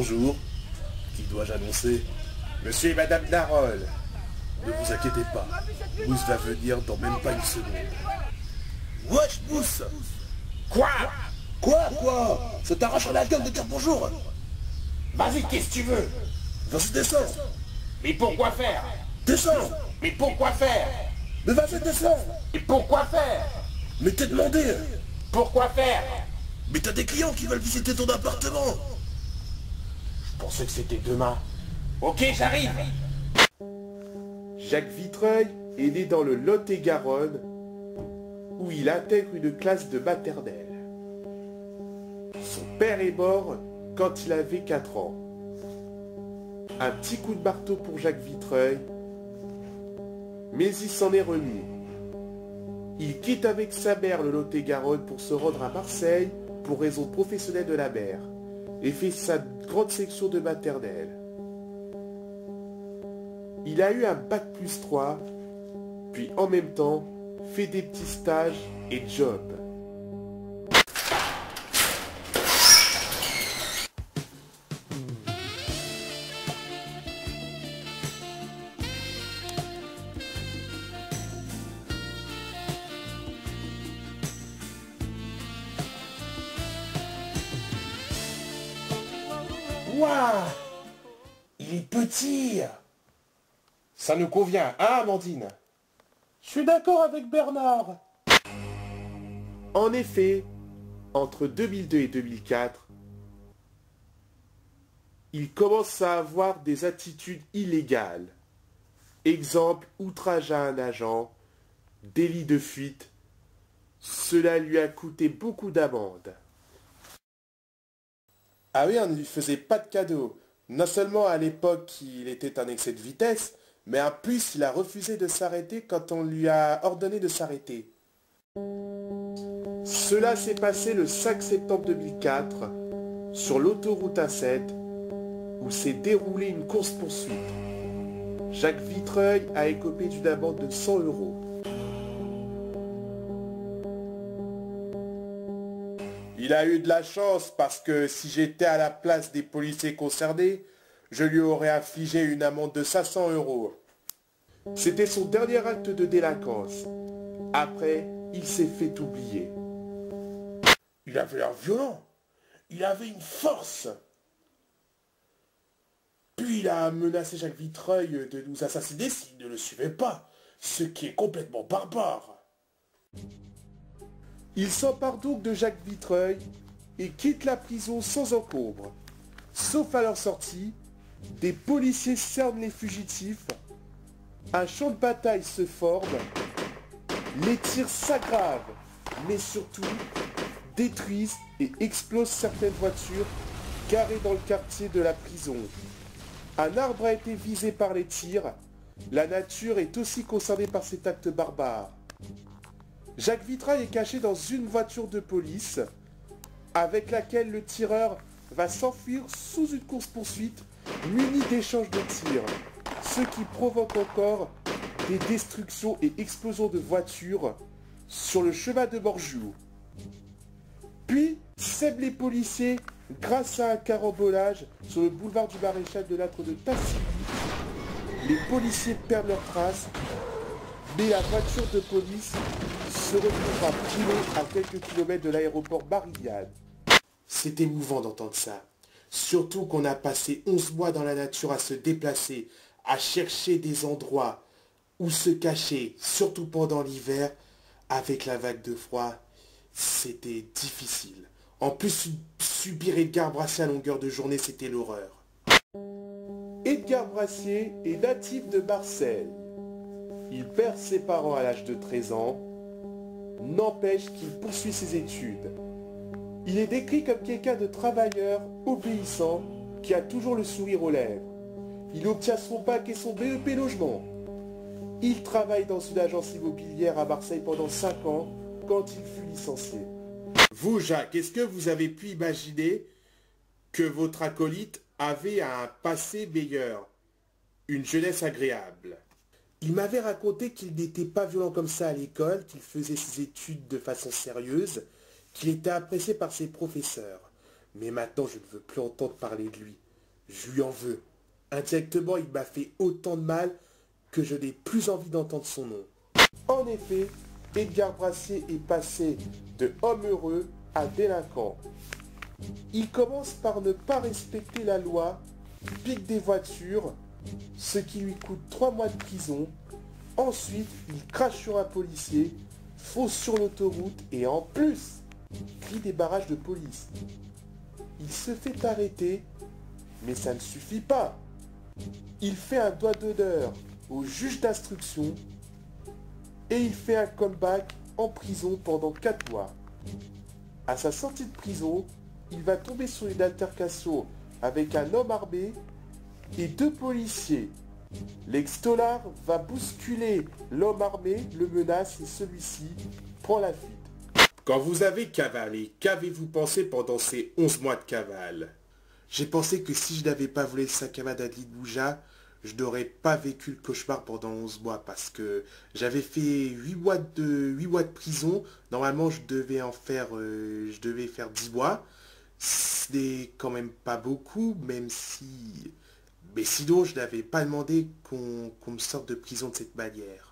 Bonjour. Qui dois-je annoncer? Monsieur et Madame Darol. Ne vous inquiétez pas. Mousse va venir dans même pas une seconde. Wesh, Mousse! Quoi? Quoi? Ça t'arrache la gueule de dire bonjour! Vas-y, qu'est-ce que tu veux? Vas-y, descends! Mais pourquoi faire? Descends! Mais pourquoi faire? Mais vas-y, descends! Et pourquoi faire? Mais t'es demandé! Pourquoi faire? Mais t'as des clients qui veulent visiter ton appartement! Je pensais que c'était demain. Ok, j'arrive. Jacques Vitreuil est né dans le Lot-et-Garonne, où il intègre une classe de maternelle. Son père est mort quand il avait 4 ans. Un petit coup de marteau pour Jacques Vitreuil, mais il s'en est remis. Il quitte avec sa mère le Lot-et-Garonne pour se rendre à Marseille pour raison professionnelle de la mère et fait sa grande section de maternelle. Il a eu un bac+3, puis en même temps fait des petits stages et jobs. Waouh! Il est petit! Ça nous convient, hein, Amandine? Je suis d'accord avec Bernard. En effet, entre 2002 et 2004, il commence à avoir des attitudes illégales. Exemple, outrage à un agent, délit de fuite. Cela lui a coûté beaucoup d'amendes. Ah oui, on ne lui faisait pas de cadeau. Non seulement à l'époque il était en excès de vitesse, mais en plus il a refusé de s'arrêter quand on lui a ordonné de s'arrêter. Cela s'est passé le 5 septembre 2004 sur l'autoroute A7 où s'est déroulée une course-poursuite. Jacques Vitreuil a écopé d'une amende de 100 €. Il a eu de la chance parce que si j'étais à la place des policiers concernés, je lui aurais infligé une amende de 500 €. C'était son dernier acte de délinquance. Après, il s'est fait oublier. Il avait l'air violent. Il avait une force. Puis il a menacé Jacques Vitreuil de nous assassiner s'il ne le suivait pas. Ce qui est complètement barbare. Il s'empare donc de Jacques Vitreuil et quitte la prison sans encombre. Sauf à leur sortie, des policiers cernent les fugitifs, un champ de bataille se forme, les tirs s'aggravent, mais surtout détruisent et explosent certaines voitures garées dans le quartier de la prison. Un arbre a été visé par les tirs, la nature est aussi concernée par cet acte barbare. Jacques Vitreuil est caché dans une voiture de police, avec laquelle le tireur va s'enfuir sous une course-poursuite muni d'échanges de tirs, ce qui provoque encore des destructions et explosions de voitures sur le chemin de Morjou. Puis sèment les policiers grâce à un carambolage sur le boulevard du Maréchal de Lattre de Tassigny. Les policiers perdent leurs traces, mais la voiture de police se retrouvera brûlée à quelques kilomètres de l'aéroport Barigliane. C'est émouvant d'entendre ça. Surtout qu'on a passé 11 mois dans la nature à se déplacer, à chercher des endroits où se cacher, surtout pendant l'hiver, avec la vague de froid. C'était difficile. En plus, subir Edgar Brassier à longueur de journée, c'était l'horreur. Edgar Brassier est natif de Marseille. Il perd ses parents à l'âge de 13 ans. N'empêche qu'il poursuit ses études. Il est décrit comme quelqu'un de travailleur, obéissant, qui a toujours le sourire aux lèvres. Il obtient son bac et son BEP logement. Il travaille dans une agence immobilière à Marseille pendant 5 ans, quand il fut licencié. Vous, Jacques, est-ce que vous avez pu imaginer que votre acolyte avait un passé meilleur, une jeunesse agréable? Il m'avait raconté qu'il n'était pas violent comme ça à l'école, qu'il faisait ses études de façon sérieuse, qu'il était apprécié par ses professeurs. Mais maintenant, je ne veux plus entendre parler de lui. Je lui en veux. Indirectement, il m'a fait autant de mal que je n'ai plus envie d'entendre son nom. En effet, Edgar Brassier est passé de homme heureux à délinquant. Il commence par ne pas respecter la loi, pique des voitures, ce qui lui coûte 3 mois de prison. Ensuite, il crache sur un policier, fonce sur l'autoroute et en plus, crie des barrages de police. Il se fait arrêter, mais ça ne suffit pas. Il fait un doigt d'honneur au juge d'instruction et il fait un comeback en prison pendant 4 mois. À sa sortie de prison, il va tomber sur une altercation avec un homme armé et 2 policiers. L'ex-tolard va bousculer l'homme armé, le menace et celui-ci prend la fuite. Quand vous avez cavalé, qu'avez-vous pensé pendant ces 11 mois de cavale? J'ai pensé que si je n'avais pas volé le sac à main d'Adli Bouja, je n'aurais pas vécu le cauchemar pendant 11 mois parce que j'avais fait 8 mois de prison. Normalement, je devais faire 10 mois. Ce n'est quand même pas beaucoup, même si... Mais sinon, je n'avais pas demandé qu'on me sorte de prison de cette manière.